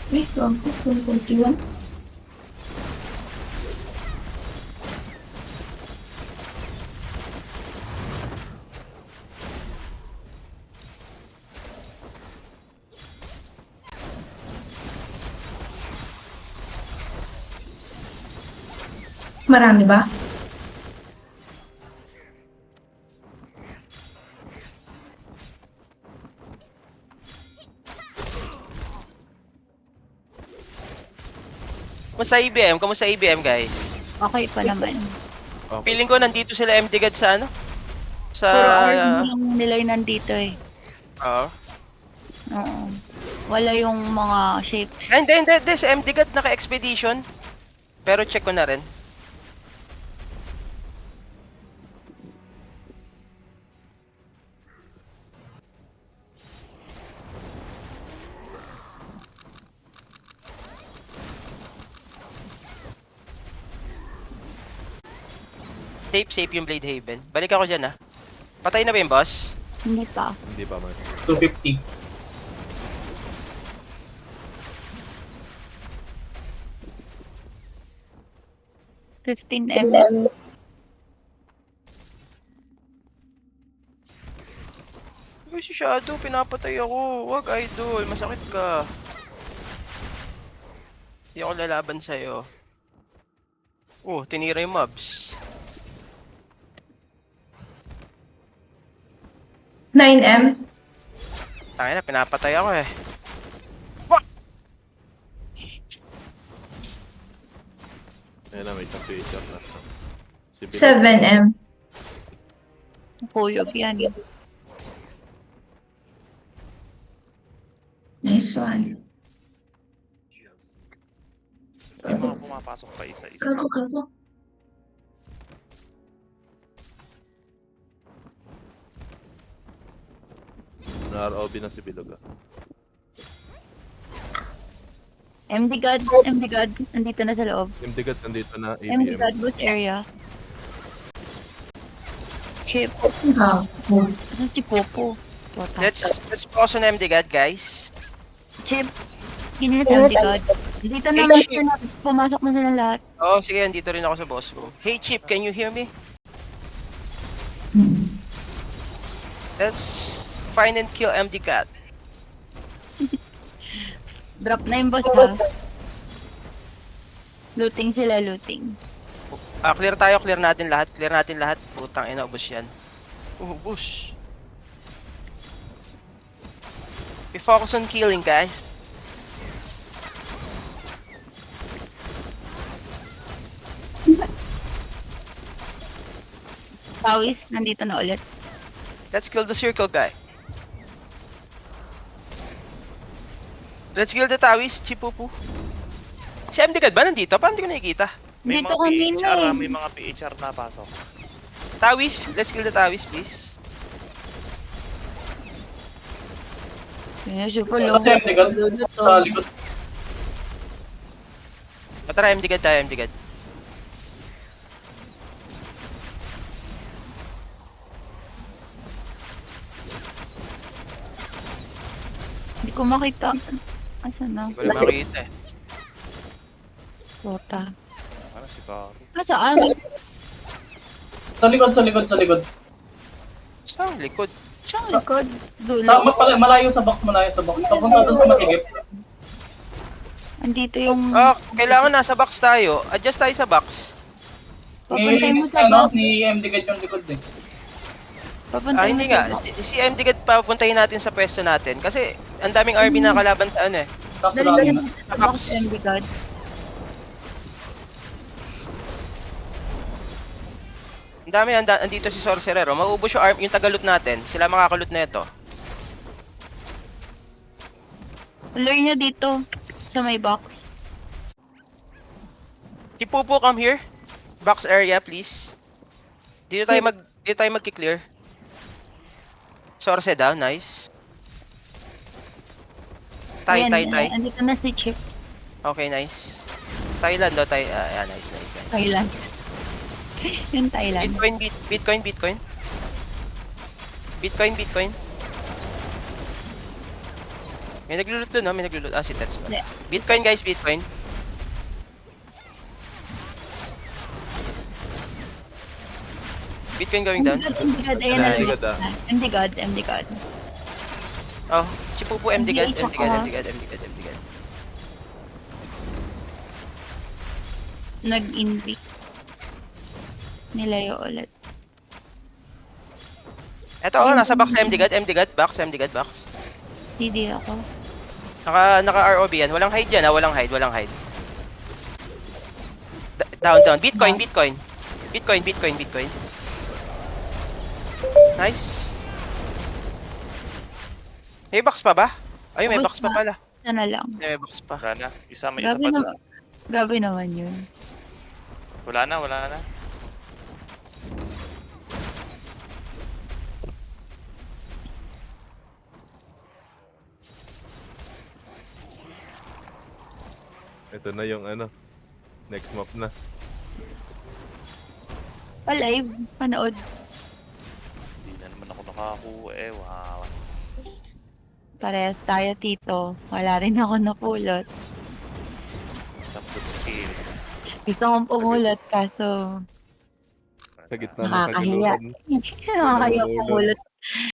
Ay, gago. 141. Marami ba? Kamusta ABM? Kamusta ABM, guys? Okay pa naman. Okay. Feeling ko nandito sila MD God sa ano? Sa... Puro army lang nila yung nandito eh. Oo. Oo. Wala yung mga shapes. Ay, hindi. Sa MD God naka-expedition. Pero check ko na rin. Safe yung Blade Haven. Balik ako dyan, ah. Patay na ba yung boss? Hindi pa. Hindi pa man. 250. $15M. Uy, si Shadow, pinapatay ako. Wag, idol. Masakit ka. Hindi ako lalaban sa'yo. Oh, tinira yung mobs. 9M. Tangina na, pinapatay ako eh. Ayun na, may temperature na. Si Bill. 7M. Kuyog yan. Nice one. May mga pumapasok pa isa-isa. Gago. Na-ROB na si Bilog ah. MD God. Nandito na sa loob. Yung digat nandito na MD ABM. God boost area. Chip. Gago. Asan si Popo? Tota. Let's focus on MD God, guys. Chip. Ginit MD God. Dito na Hey, Chip. sila. Pumasok na sila lahat. Oh, sige, andito rin ako sa boss room. Hey, Chip, can you hear me? Let's find and kill MD Cat. Drop na yung boss ha. Looting sila, looting. Clear natin lahat. Putang ina, ubos yan. Ubos. We focus on killing, guys. Pawis, nandito na ulit. Let's kill the circle guy. Let's kill the Tawis, Chipupu. Si MD God ba nandito? Paano di ko nakikita? May Dito mga kanina PHR, eh. may mga PHR na pasok. Tawis, let's kill the Tawis, please. Kaya super low. Kasi MD God, sa likod. Tara, MD God tayo, MD God. Hindi ko makita. Asan na? Wala makita eh. Tota. Ano si Karo? Saan? Sa likod. Saan likod? Siyang likod. Dulo. Malayo sa box. Papunta doon sa masigip. Andito yung... Kailangan nasa box tayo. Adjust tayo sa box. Papuntay mo sa box. Ni MD God yung likod eh. Papuntay mo Hindi sa nga. box. Si MD God papuntahin natin sa pwesto natin. Kasi ang daming RB na kalaban sa ano eh. Tapos Dali na. sa box, MD God. Ang dami, andito si Sorcerer. Oh. Mauubos yung tagalut natin. Sila makakalut na ito. Lure niya dito. Sa may box. Chipupu, come here. Box area, please. Dito tayo magki-clear. Sorcerer down, nice. Tay. Andito na si Chip. Okay, nice. Thailand daw, nice. Thailand. Yung Thailand. Bitcoin. May naglulot dun, no? May naglulot. Ah, si Tets ba? Hindi. Bitcoin, guys, Bitcoin. Bitcoin going down. MD God, ayan Nice. na. MD God, MD God. Oh, si Pupu, MD God, MD8 MD God, ako. MD God, MD God, MD God. Nag-invi. Nilayo ulit. Eto, oh, nasa box MD God, MD God, box, MD God, box. CD ako. Naka ROB yan. Walang hide yan, ha? Walang hide, walang hide. Down, down. Bitcoin, Bitcoin. Bitcoin, Bitcoin, Bitcoin. Nice. May box pa ba? Ay, may box pa pala. Isa na lang. May box pa. Wala na. May isa Grabe pa naman. doon. Grabe naman yun. Wala na, wala na. Ito na yung ano. Next map na. Live, panood. Hindi na naman ako nakakuha eh. Wow. Parehas tayo, Tito. Wala rin ako napulot. Isang good skill. Gusto kong pumulot, kaso Sa gitna ng nakakahiya. kaguluhan. Nakakahiya pumulot.